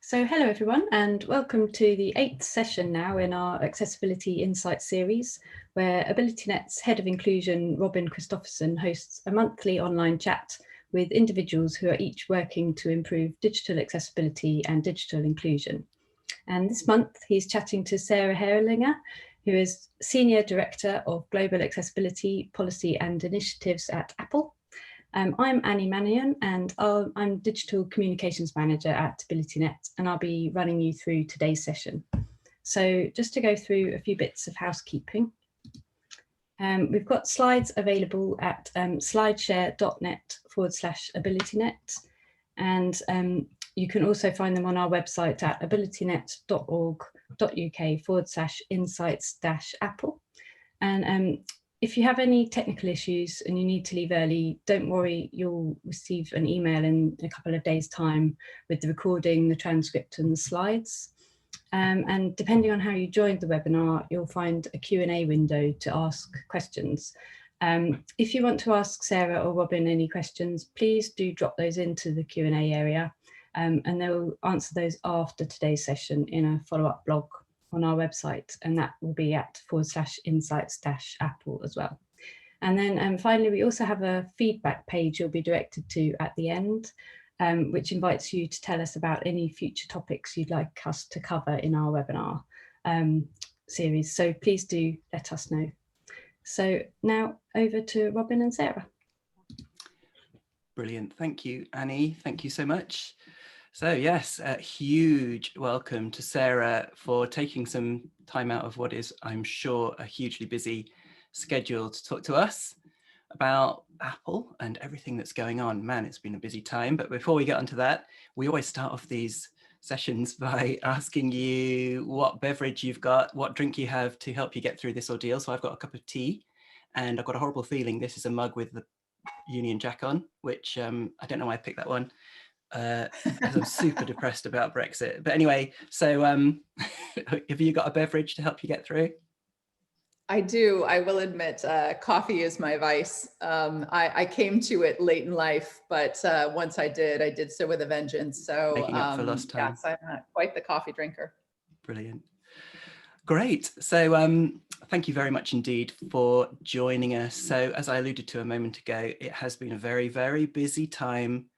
So hello everyone, and welcome to the 8th session now in our Accessibility Insights series, where AbilityNet's Head of Inclusion, Robin Christopherson, hosts a monthly online chat with individuals who are each working to improve digital accessibility and digital inclusion. And this month he's chatting to Sarah Herrlinger, who is Senior Director of Global Accessibility Policy and Initiatives at Apple. I'm Annie Mannion, and I'm Digital Communications Manager at AbilityNet, and I'll be running you through today's session. So just to go through a few bits of housekeeping. We've got slides available at slideshare.net/AbilityNet, and you can also find them on our website at abilitynet.org.uk/insights-apple. And if you have any technical issues and you need to leave early, don't worry, you'll receive an email in a couple of days' time with the recording, the transcript and the slides. And depending on how you joined the webinar, you'll find a Q&A window to ask questions. If you want to ask Sarah or Robin any questions, please do drop those into the Q&A area, and they'll answer those after today's session in a follow-up blog on our website, and that will be at /insights-apple as well. And then finally, we also have a feedback page you'll be directed to at the end, which invites you to tell us about any future topics you'd like us to cover in our webinar series. So please do let us know. So now over to Robin and Sarah. Brilliant. Thank you, Annie. Thank you so much. So yes, a huge welcome to Sarah for taking some time out of what is, I'm sure, a hugely busy schedule to talk to us about Apple and everything that's going on. Man, it's been a busy time. But before we get onto that, we always start off these sessions by asking you what beverage you've got, what drink you have to help you get through this ordeal. So I've got a cup of tea, and I've got a horrible feeling this is a mug with the Union Jack on, which I don't know why I picked that one. Because I'm super depressed about Brexit. But anyway, so have you got a beverage to help you get through? I do. I will admit, coffee is my vice. I came to it late in life, but once I did so with a vengeance. So making up for lost time. Yes, I'm quite the coffee drinker. Brilliant. Great. So thank you very much indeed for joining us. So as I alluded to a moment ago, it has been a very, very busy time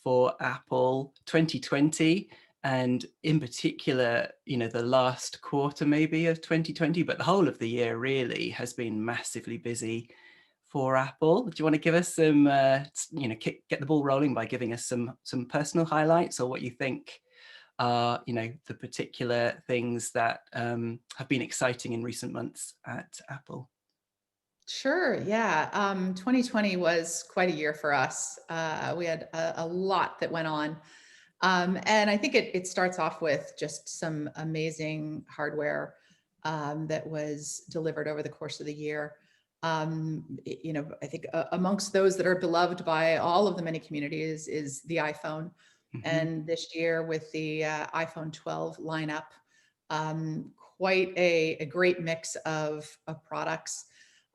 for Apple 2020, and in particular, you know, the last quarter maybe of 2020, but the whole of the year really has been massively busy for Apple. Do you want to give us some, you know, get the ball rolling by giving us some personal highlights, or what you think are, you know, the particular things that have been exciting in recent months at Apple? Sure. Yeah. 2020 was quite a year for us. We had a lot that went on. And I think it starts off with just some amazing hardware that was delivered over the course of the year. You know, I think amongst those that are beloved by all of the many communities is the iPhone. Mm-hmm. And this year with the iPhone 12 lineup, quite a great mix of products.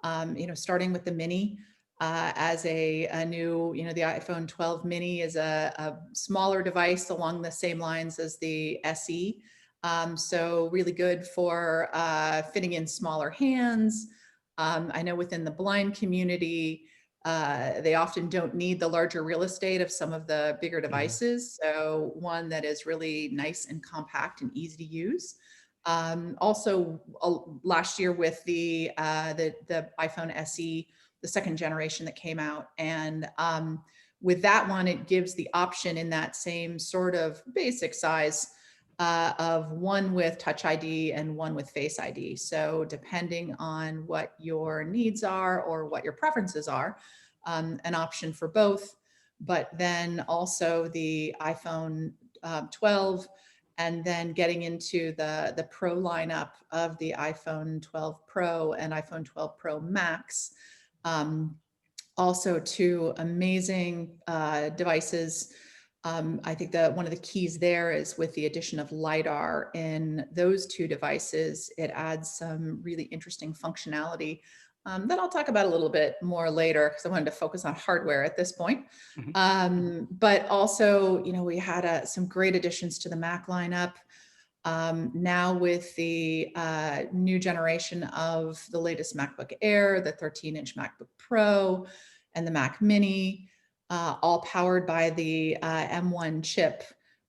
You know, starting with the Mini as a new, you know, the iPhone 12 Mini is a smaller device along the same lines as the SE. So really good for fitting in smaller hands. I know within the blind community, they often don't need the larger real estate of some of the bigger devices. So one that is really nice and compact and easy to use. Also last year with the iPhone SE, the second generation that came out, and with that one, it gives the option in that same sort of basic size of one with Touch ID and one with Face ID. So depending on what your needs are or what your preferences are, an option for both. But then also the iPhone 12. And then getting into the Pro lineup of the iPhone 12 Pro and iPhone 12 Pro Max. Also two amazing devices. I think that one of the keys there is with the addition of LiDAR in those two devices, it adds some really interesting functionality that I'll talk about a little bit more later because I wanted to focus on hardware at this point. But also, we had some great additions to the Mac lineup. Now with the new generation of the latest MacBook Air, the 13-inch MacBook Pro, and the Mac Mini, all powered by the M1 chip,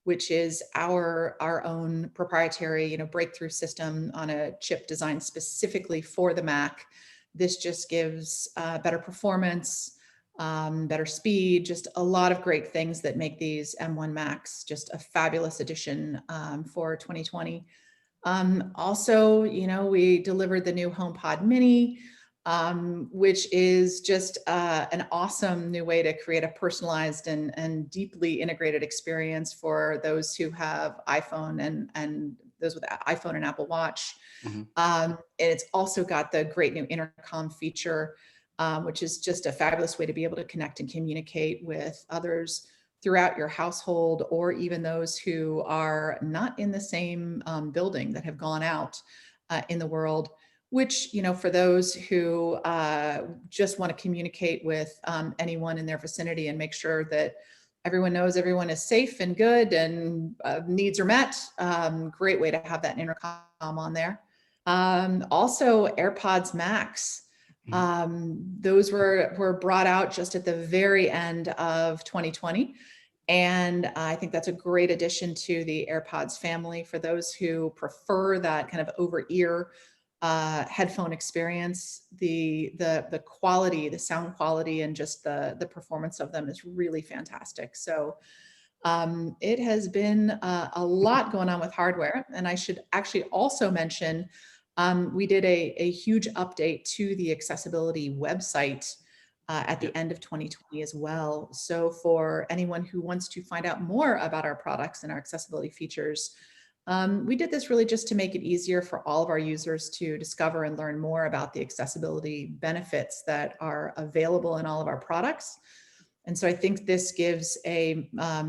which is our own proprietary, breakthrough system on a chip designed specifically for the Mac. This just gives better performance, better speed, just a lot of great things that make these M1 Macs just a fabulous addition for 2020. Also, we delivered the new HomePod Mini, which is just an awesome new way to create a personalized and deeply integrated experience for those who have iPhone and those with iPhone and Apple Watch. And it's also got the great new intercom feature, which is just a fabulous way to be able to connect and communicate with others throughout your household, or even those who are not in the same building that have gone out in the world, which, for those who just want to communicate with anyone in their vicinity and make sure that everyone knows everyone is safe and good and needs are met. Great way to have that intercom on there. Also, AirPods Max. Those were brought out just at the very end of 2020. And I think that's a great addition to the AirPods family for those who prefer that kind of over-ear headphone experience. The quality, the sound quality, and just the performance of them is really fantastic. So it has been a lot going on with hardware. And I should actually also mention, we did a huge update to the accessibility website at the end of 2020 as well. So for anyone who wants to find out more about our products and our accessibility features, we did this really just to make it easier for all of our users to discover and learn more about the accessibility benefits that are available in all of our products. And so I think this gives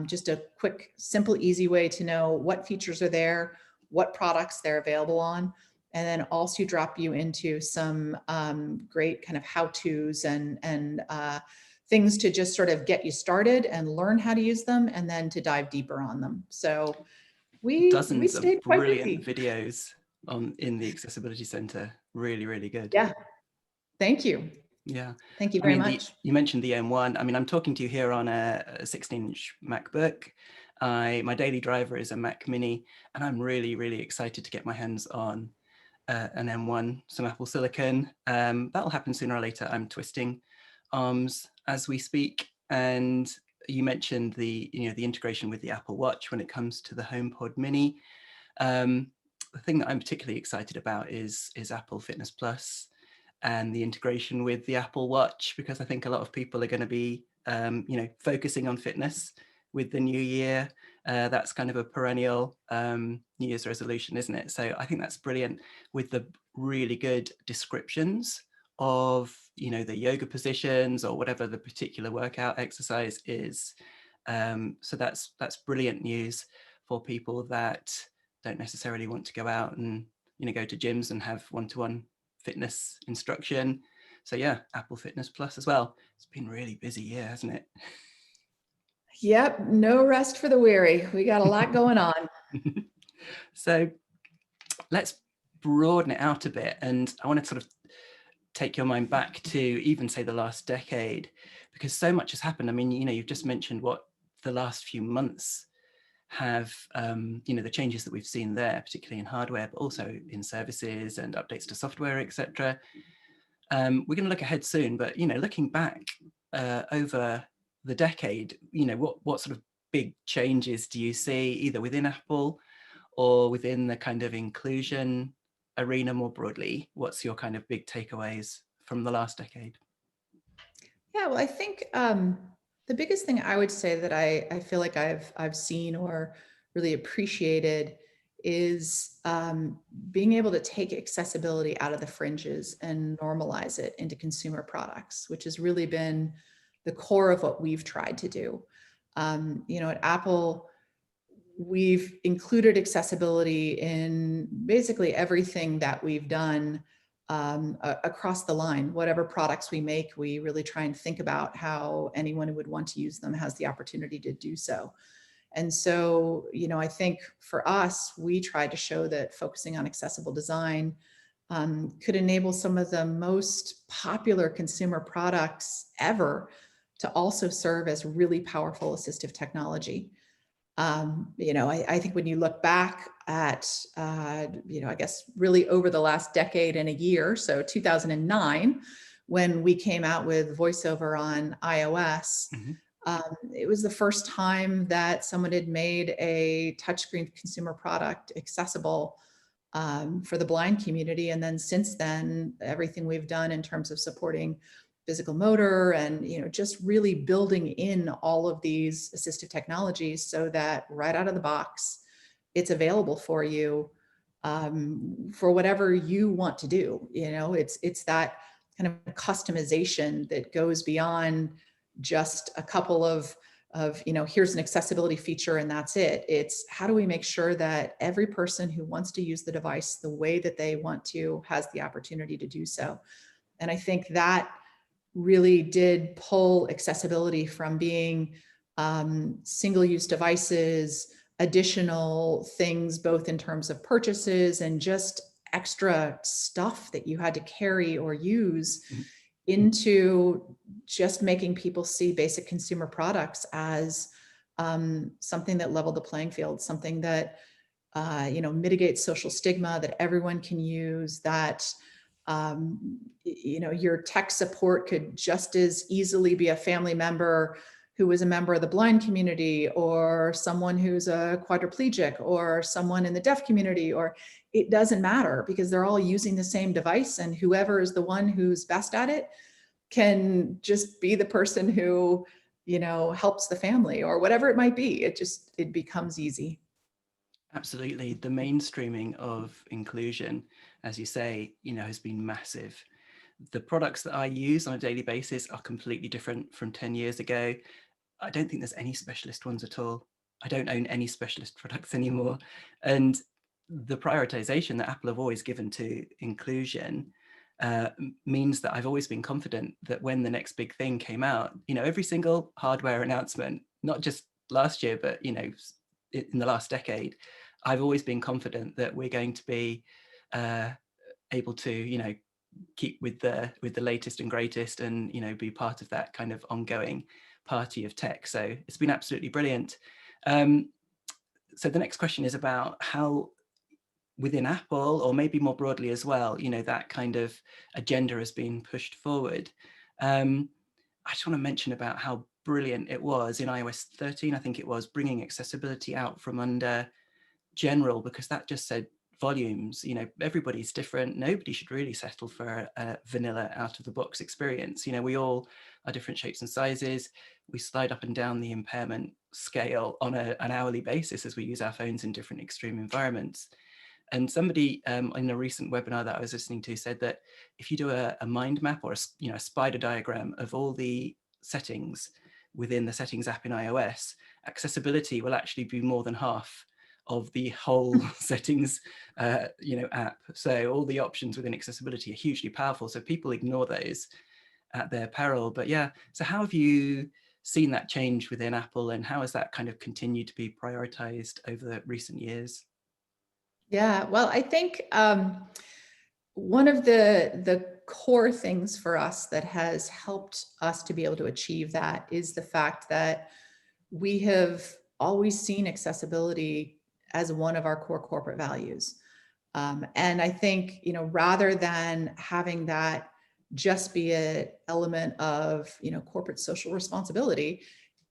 just a quick, simple, easy way to know what features are there, what products they're available on, and then also drop you into some great kind of how-tos and things to just sort of get you started and learn how to use them, and then to dive deeper on them. So we stayed quite busy. Dozens of brilliant videos in the Accessibility Center. Really, really good. Yeah. Thank you. Yeah. Thank you very much. You mentioned the M1. I'm talking to you here on a 16-inch MacBook. My daily driver is a Mac Mini, and I'm really, really excited to get my hands on an M1, some Apple Silicon. That'll happen sooner or later. I'm twisting arms as we speak. And you mentioned the integration with the Apple Watch when it comes to the HomePod Mini. The thing that I'm particularly excited about is Apple Fitness Plus and the integration with the Apple Watch, because I think a lot of people are going to be focusing on fitness with the new year. That's kind of a perennial New Year's resolution, isn't it? So I think that's brilliant, with the really good descriptions of the yoga positions or whatever the particular workout exercise is. So that's brilliant news for people that don't necessarily want to go out and go to gyms and have one-to-one fitness instruction. So yeah, Apple Fitness Plus as well. It's been a really busy year, hasn't it? Yep, no rest for the weary. We got a lot going on. So let's broaden it out a bit, and I want to sort of take your mind back to even say the last decade, because so much has happened. You've just mentioned what the last few months have, the changes that we've seen there, particularly in hardware, but also in services and updates to software, etc. We're going to look ahead soon, but looking back over the decade, what sort of big changes do you see, either within Apple or within the kind of inclusion arena more broadly? What's your kind of big takeaways from the last decade? Yeah, well, I think the biggest thing I would say that I feel like I've seen or really appreciated is being able to take accessibility out of the fringes and normalize it into consumer products, which has really been the core of what we've tried to do. At Apple, we've included accessibility in basically everything that we've done across the line. Whatever products we make, we really try and think about how anyone who would want to use them has the opportunity to do so. And so, I think for us, we tried to show that focusing on accessible design could enable some of the most popular consumer products ever to also serve as really powerful assistive technology. I think when you look back at, I guess really over the last decade and a year, so 2009, when we came out with VoiceOver on iOS, it was the first time that someone had made a touchscreen consumer product accessible for the blind community. And then since then, everything we've done in terms of supporting physical motor and just really building in all of these assistive technologies so that right out of the box, it's available for you for whatever you want to do. It's that kind of customization that goes beyond just a couple of here's an accessibility feature and that's it. It's how do we make sure that every person who wants to use the device the way that they want to has the opportunity to do so. And I think that really did pull accessibility from being single-use devices, additional things, both in terms of purchases and just extra stuff that you had to carry or use, into just making people see basic consumer products as something that leveled the playing field, something that mitigates social stigma, that everyone can use, that your tech support could just as easily be a family member who is a member of the blind community, or someone who's a quadriplegic, or someone in the deaf community, or it doesn't matter, because they're all using the same device, and whoever is the one who's best at it can just be the person who, helps the family, or whatever it might be. It becomes easy. Absolutely. The mainstreaming of inclusion, as you say, has been massive. The products that I use on a daily basis are completely different from 10 years ago. I don't think there's any specialist ones at all. I don't own any specialist products anymore. And the prioritization that Apple have always given to inclusion means that I've always been confident that when the next big thing came out, every single hardware announcement, not just last year, but, in the last decade, I've always been confident that we're going to be able to, keep with the latest and greatest, and be part of that kind of ongoing party of tech. So it's been absolutely brilliant. So the next question is about how within Apple, or maybe more broadly as well, that kind of agenda has been pushed forward. I just want to mention about how brilliant it was in iOS 13, I think it was, bringing accessibility out from under general, because that just said volumes. Everybody's different. Nobody should really settle for a vanilla out of the box experience. We all are different shapes and sizes. We slide up and down the impairment scale on an hourly basis as we use our phones in different extreme environments. And somebody in a recent webinar that I was listening to said that if you do a mind map, or a spider diagram of all the settings within the settings app in iOS, accessibility will actually be more than half of the whole settings app. So all the options within accessibility are hugely powerful. So people ignore those at their peril. But yeah, so how have you seen that change within Apple, and how has that kind of continued to be prioritized over the recent years? Yeah, well, I think one of the core things for us that has helped us to be able to achieve that is the fact that we have always seen accessibility as one of our core corporate values. And I think, rather than having that just be an element of, corporate social responsibility,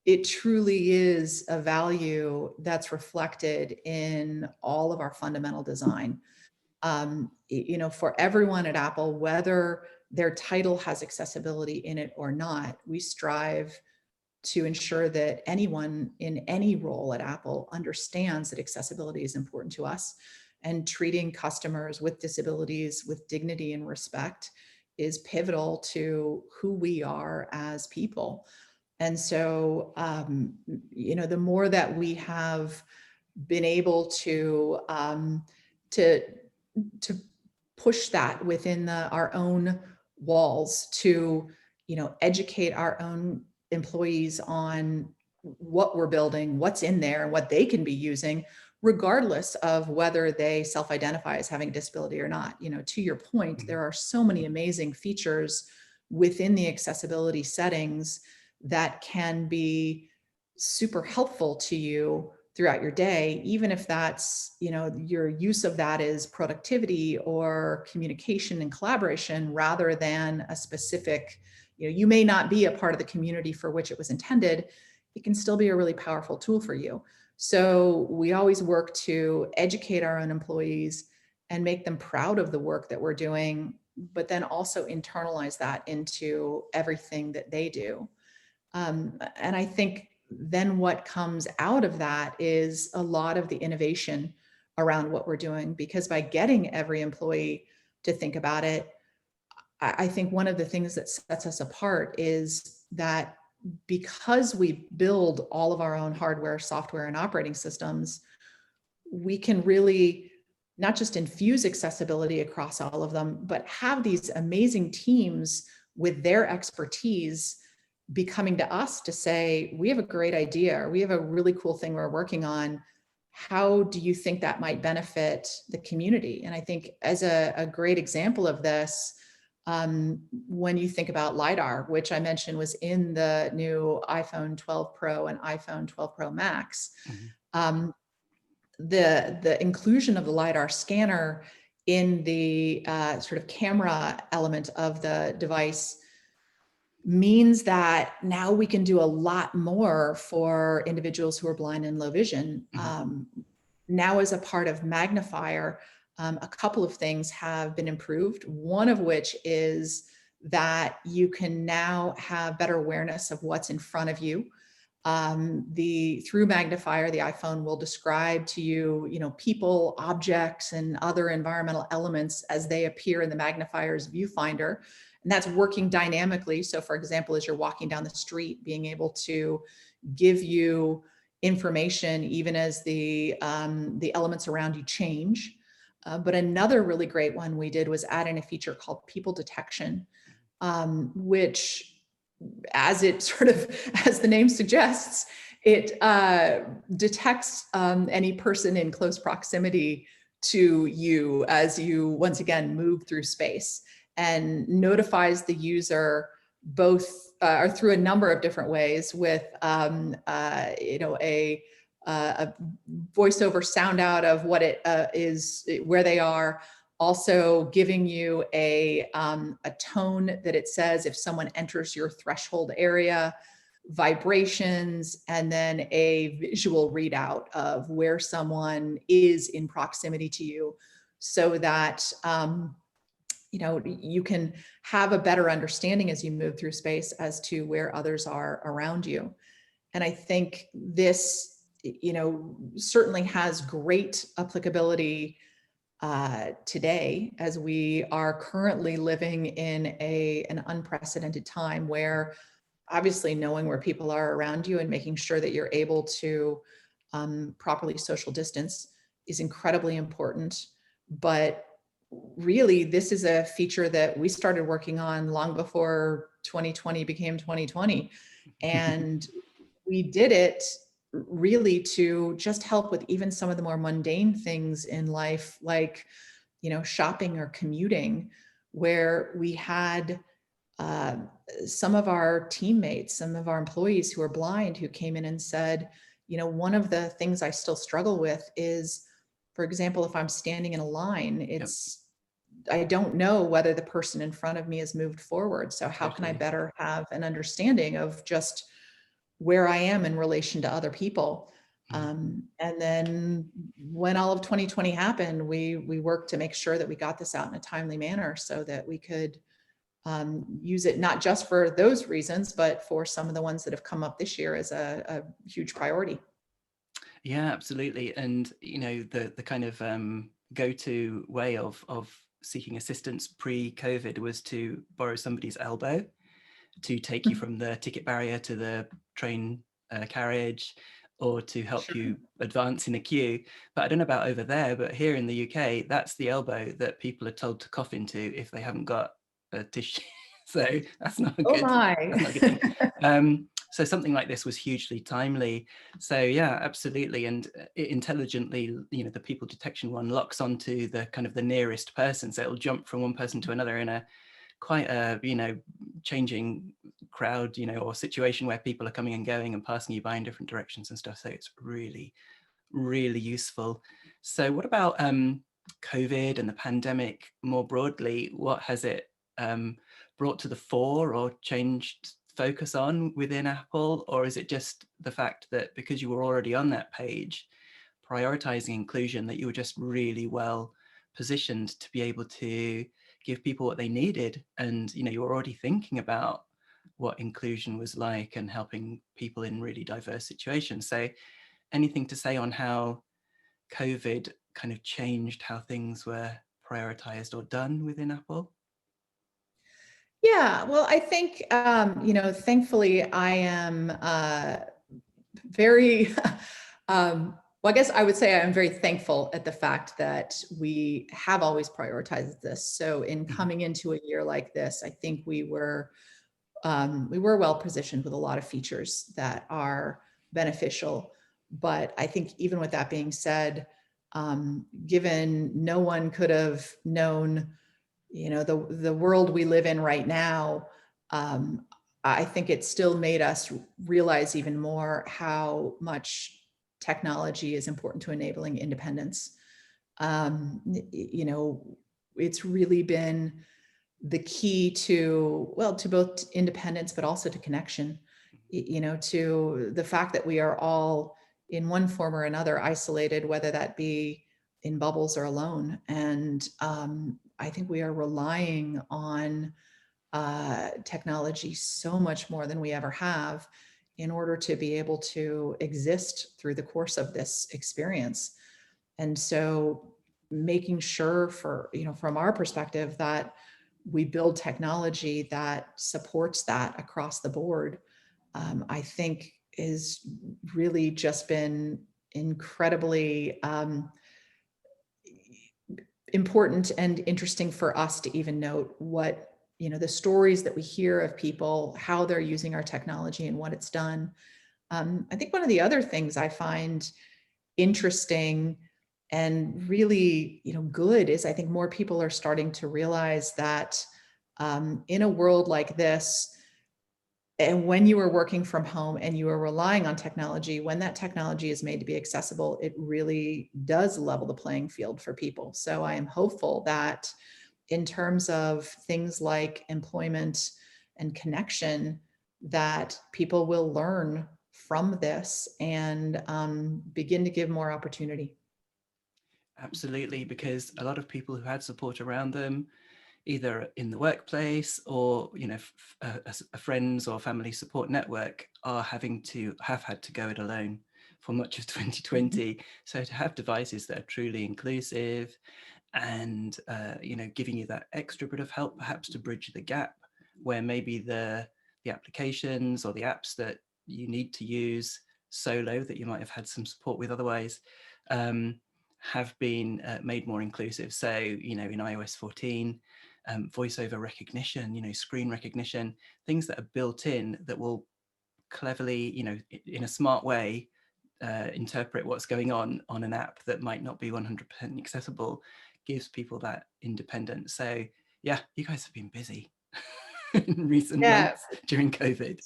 it truly is a value that's reflected in all of our fundamental design. For everyone at Apple, whether their title has accessibility in it or not, we strive to ensure that anyone in any role at Apple understands that accessibility is important to us, and treating customers with disabilities with dignity and respect is pivotal to who we are as people. And so, the more that we have been able to push that within our own walls to, educate our own employees on what we're building, what's in there, and what they can be using, regardless of whether they self-identify as having a disability or not. To your point, there are so many amazing features within the accessibility settings that can be super helpful to you throughout your day, even if that's, your use of that is productivity or communication and collaboration rather than a specific, you may not be a part of the community for which it was intended. It can still be a really powerful tool for you. So we always work to educate our own employees and make them proud of the work that we're doing, but then also internalize that into everything that they do. And I think then what comes out of that is a lot of the innovation around what we're doing, because by getting every employee to think about it, I think one of the things that sets us apart is that because we build all of our own hardware, software, and operating systems, we can really not just infuse accessibility across all of them, but have these amazing teams with their expertise be coming to us to say, we have a great idea, or we have a really cool thing we're working on. How do you think that might benefit the community? And I think as a great example of this, when you think about LiDAR, which I mentioned was in the new iPhone 12 Pro and iPhone 12 Pro Max, the inclusion of the LiDAR scanner in the sort of camera element of the device means that now we can do a lot more for individuals who are blind and low vision. Now, as a part of Magnifier, a couple of things have been improved. One of which is that you can now have better awareness of what's in front of you. Through Magnifier, the iPhone will describe to you, people, objects, and other environmental elements as they appear in the magnifier's viewfinder. And that's working dynamically. So for example, as you're walking down the street, being able to give you information even as the elements around you change. But another really great one we did was add in a feature called people detection, which, as the name suggests, it detects any person in close proximity to you as you once again move through space, and notifies the user both or through a number of different ways with a voiceover sound out of what it is, where they are, also giving you a tone that it says if someone enters your threshold area, vibrations, and then a visual readout of where someone is in proximity to you, so that you can have a better understanding as you move through space as to where others are around you. And I think this, certainly has great applicability today, as we are currently living in an unprecedented time where obviously knowing where people are around you and making sure that you're able to properly social distance is incredibly important. But really, this is a feature that we started working on long before 2020 became 2020. And we did it really to just help with even some of the more mundane things in life, like, shopping or commuting, where we had some of our teammates, some of our employees who are blind, who came in and said, one of the things I still struggle with is, for example, if I'm standing in a line, I don't know whether the person in front of me has moved forward. So how can I better have an understanding of just where I am in relation to other people? And then when all of 2020 happened, we worked to make sure that we got this out in a timely manner so that we could use it not just for those reasons, but for some of the ones that have come up this year as a huge priority. Yeah, absolutely. And, the kind of go-to way of seeking assistance pre-COVID was to borrow somebody's elbow to take you from the ticket barrier to the train carriage, or to help Sure. you advance in a queue. But I don't know about over there, but here in the UK, that's the elbow that people are told to cough into if they haven't got a tissue. So that's not a Oh good, my. that's not a good thing. So something like this was hugely timely. So yeah, absolutely. And it intelligently, you know, the people detection one locks onto the kind of the nearest person. So it'll jump from one person to another in a quite a, you know, changing crowd, you know, or situation where people are coming and going and passing you by in different directions and stuff. So it's really, really useful. So what about COVID and the pandemic more broadly? What has it brought to the fore or changed focus on within Apple? Or is it just the fact that because you were already on that page, prioritizing inclusion, that you were just really well positioned to be able to give people what they needed? And, you know, you were already thinking about what inclusion was like and helping people in really diverse situations. So anything to say on how COVID kind of changed how things were prioritized or done within Apple? Yeah, well, I think, you know, thankfully I am very, well, I guess I would say I'm very thankful at the fact that we have always prioritized this. So in coming into a year like this, I think we were well positioned with a lot of features that are beneficial. But I think even with that being said, given no one could have known, you know, the world we live in right now, I think it still made us realize even more how much technology is important to enabling independence. You know, it's really been the key to, well, to both independence, but also to connection, you know, to the fact that we are all in one form or another isolated, whether that be in bubbles or alone. And I think we are relying on technology so much more than we ever have in order to be able to exist through the course of this experience. And so making sure for, you know, from our perspective that we build technology that supports that across the board, I think is really just been incredibly important and interesting for us to even note what, you know, the stories that we hear of people, how they're using our technology and what it's done. I think one of the other things I find interesting and really, you know, good is I think more people are starting to realize that in a world like this, and when you are working from home and you are relying on technology, when that technology is made to be accessible, it really does level the playing field for people. So I am hopeful that in terms of things like employment and connection, that people will learn from this and begin to give more opportunity. Absolutely, because a lot of people who had support around them, either in the workplace or, you know, a friends or family support network, have had to go it alone for much of 2020. So to have devices that are truly inclusive and, you know, giving you that extra bit of help, perhaps to bridge the gap where maybe the applications or the apps that you need to use solo that you might have had some support with otherwise, have been made more inclusive. So, you know, in iOS 14, voice over recognition, you know, screen recognition, things that are built in that will cleverly, you know, in a smart way, interpret what's going on an app that might not be 100% accessible, gives people that independence. So yeah, you guys have been busy in recent Yeah, months during COVID.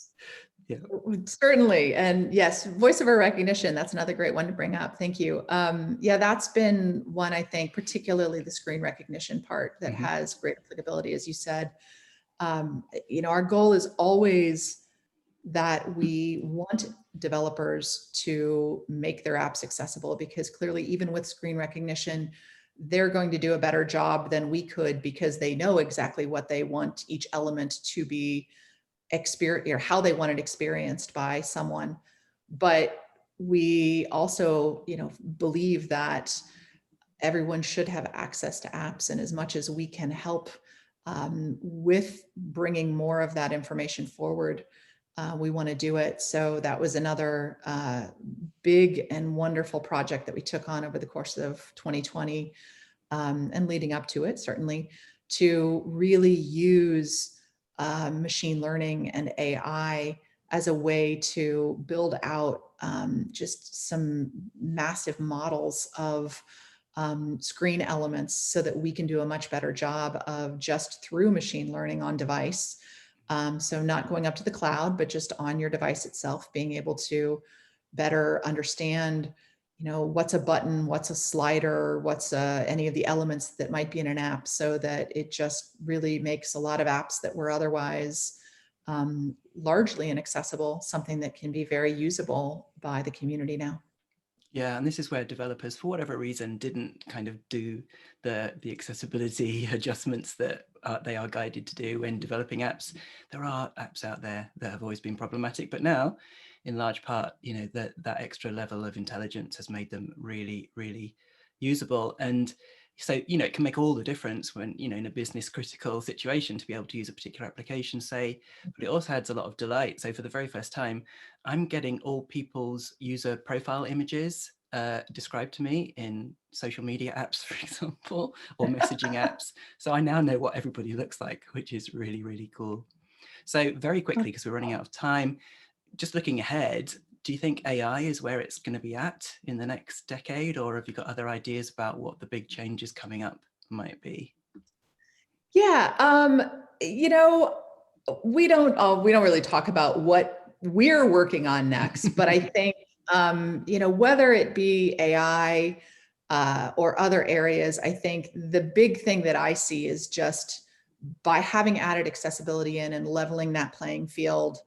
Yeah. certainly. And yes, voice over recognition, that's another great one to bring up. Thank you. Yeah, that's been one, I think, particularly the screen recognition part that has great applicability, as you said. You know, our goal is always that we want developers to make their apps accessible, because clearly, even with screen recognition, they're going to do a better job than we could because they know exactly what they want each element to be experience, or how they want it experienced by someone. But we also, you know, believe that everyone should have access to apps, and as much as we can help with bringing more of that information forward, we want to do it. So that was another big and wonderful project that we took on over the course of 2020 and leading up to it, certainly, to really use machine learning and AI as a way to build out just some massive models of screen elements so that we can do a much better job of just through machine learning on device. So not going up to the cloud, but just on your device itself, being able to better understand, what's a button, what's a slider, what's any of the elements that might be in an app, so that it just really makes a lot of apps that were otherwise largely inaccessible, something that can be very usable by the community now. Yeah, and this is where developers, for whatever reason, didn't kind of do the accessibility adjustments that they are guided to do when developing apps. There are apps out there that have always been problematic, but now, in large part, that extra level of intelligence has made them really, really usable. And so, it can make all the difference when, in a business critical situation to be able to use a particular application, say, but it also adds a lot of delight. So for the very first time, I'm getting all people's user profile images described to me in social media apps, for example, or messaging apps. So I now know what everybody looks like, which is really, really cool. So very quickly, because we're running out of time, just looking ahead, do you think AI is where it's going to be at in the next decade, or have you got other ideas about what the big changes coming up might be? Yeah, we don't really talk about what we're working on next, but I think whether it be AI or other areas, I think the big thing that I see is just by having added accessibility in and leveling that playing field,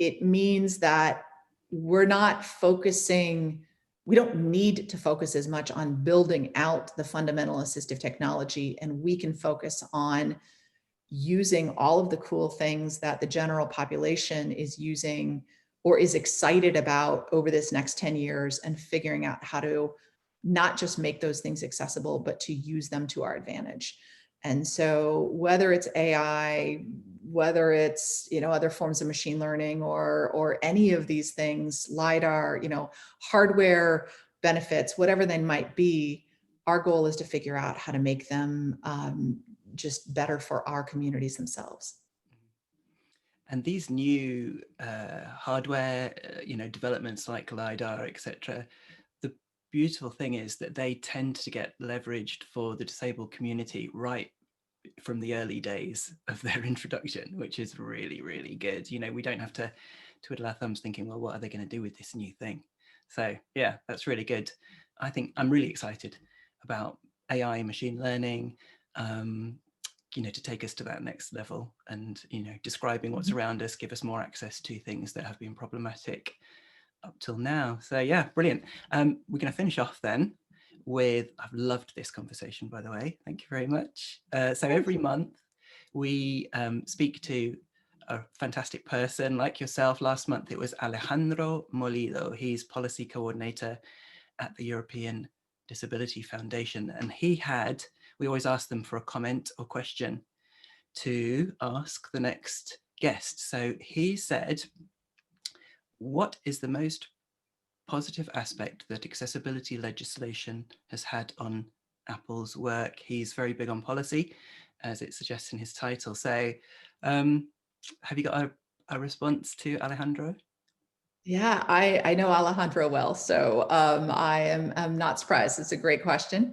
it means that we're not focusing, we don't need to focus as much on building out the fundamental assistive technology, and we can focus on using all of the cool things that the general population is using or is excited about over this next 10 years, and figuring out how to not just make those things accessible, but to use them to our advantage. And so whether it's AI, whether it's, other forms of machine learning or any of these things, LiDAR, hardware benefits, whatever they might be, our goal is to figure out how to make them just better for our communities themselves. And these new hardware, developments like LiDAR, etc., the beautiful thing is that they tend to get leveraged for the disabled community right from the early days of their introduction, which is really, really good. We don't have to twiddle our thumbs thinking, well, what are they going to do with this new thing? So yeah, that's really good. I think I'm really excited about AI and machine learning, to take us to that next level, and describing what's around us, give us more access to things that have been problematic up till now. So yeah, brilliant. We're going to finish off then with, I've loved this conversation, by the way, thank you very much. So every month we speak to a fantastic person like yourself. Last month it was Alejandro Molido. He's policy coordinator at the European Disability Foundation, and we always ask them for a comment or question to ask the next guest. So he said, what is the most positive aspect that accessibility legislation has had on Apple's work? He's very big on policy, as it suggests in his title. So have you got a response to Alejandro? Yeah, I know Alejandro well, so I'm not surprised. It's a great question.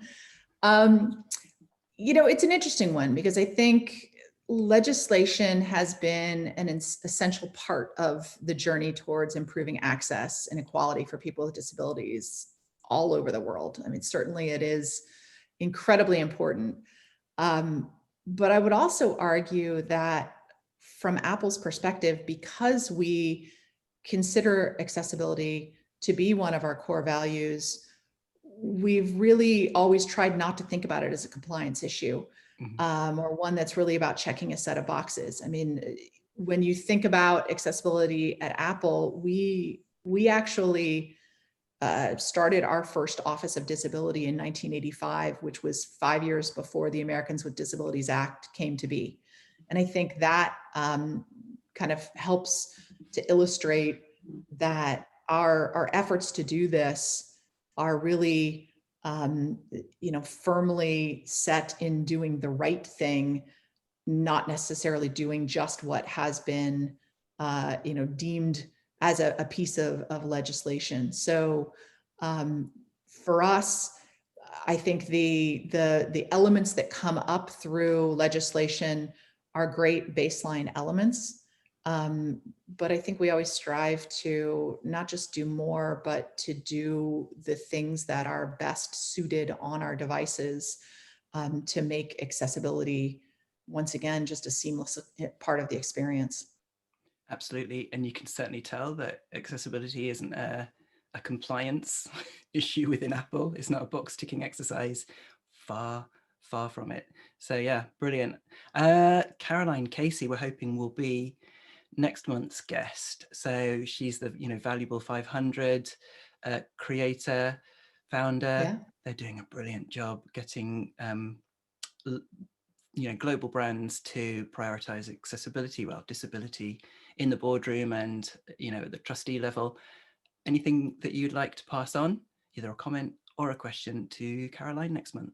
It's an interesting one, because I think legislation has been an essential part of the journey towards improving access and equality for people with disabilities all over the world. I mean, certainly it is incredibly important. But I would also argue that from Apple's perspective, because we consider accessibility to be one of our core values, we've really always tried not to think about it as a compliance issue, or one that's really about checking a set of boxes. I mean, when you think about accessibility at Apple, we actually started our first Office of Disability in 1985, which was 5 years before the Americans with Disabilities Act came to be. And I think that kind of helps to illustrate that our efforts to do this are really, firmly set in doing the right thing, not necessarily doing just what has been, deemed as a piece of legislation. So for us, I think the elements that come up through legislation are great baseline elements. But I think we always strive to not just do more, but to do the things that are best suited on our devices, to make accessibility, once again, just a seamless part of the experience. Absolutely. And you can certainly tell that accessibility isn't a compliance issue within Apple. It's not a box ticking exercise. Far from it. So yeah, brilliant. Caroline Casey, we're hoping will be next month's guest. So she's the Valuable 500 creator, founder. Yeah. They're doing a brilliant job getting global brands to prioritize accessibility, disability in the boardroom and at the trustee level. Anything that you'd like to pass on, either a comment or a question to Caroline next month?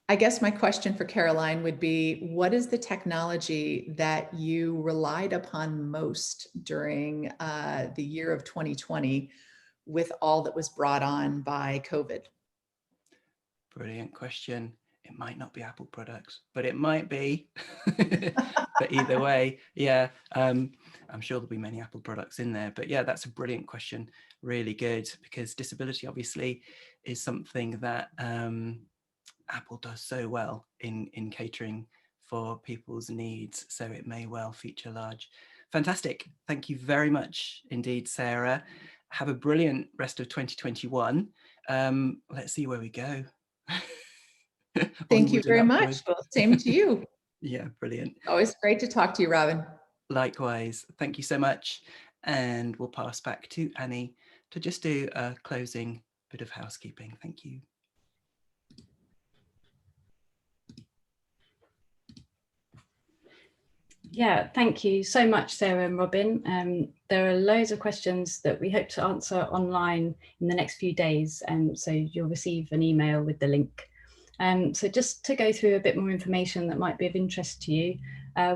I guess my question for Caroline would be, what is the technology that you relied upon most during the year of 2020 with all that was brought on by COVID? Brilliant question. It might not be Apple products, but it might be. But either way, yeah, I'm sure there'll be many Apple products in there. But yeah, that's a brilliant question. Really good, because disability obviously is something that Apple does so well in catering for people's needs. So it may well feature large. Fantastic. Thank you very much indeed, Sarah. Have a brilliant rest of 2021. Let's see where we go. Thank you very much. Well, same to you. Yeah, brilliant. Always great to talk to you, Robin. Likewise. Thank you so much. And we'll pass back to Annie to just do a closing bit of housekeeping. Thank you. Yeah, thank you so much, Sarah and Robin. There are loads of questions that we hope to answer online in the next few days, so you'll receive an email with the link. So just to go through a bit more information that might be of interest to you,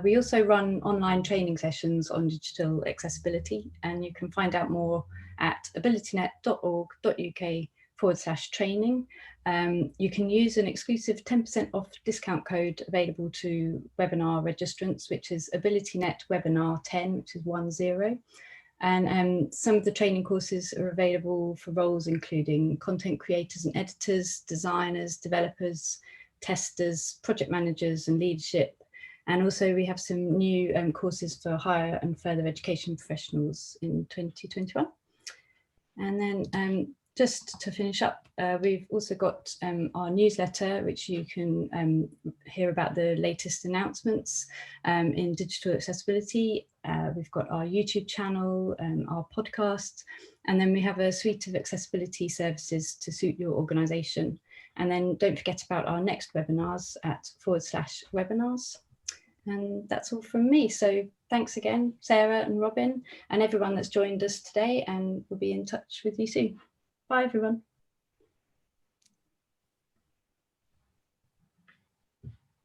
we also run online training sessions on digital accessibility, and you can find out more at abilitynet.org.uk/training. You can use an exclusive 10% off discount code available to webinar registrants, which is AbilityNet Webinar 10, which is 10. And some of the training courses are available for roles including content creators and editors, designers, developers, testers, project managers and leadership. And also we have some new courses for higher and further education professionals in 2021. And then just to finish up, we've also got our newsletter, which you can hear about the latest announcements in digital accessibility. We've got our YouTube channel, our podcast, and then we have a suite of accessibility services to suit your organisation. And then don't forget about our next webinars at /webinars. And that's all from me. So thanks again, Sarah and Robin, and everyone that's joined us today, and we'll be in touch with you soon. Bye, everyone.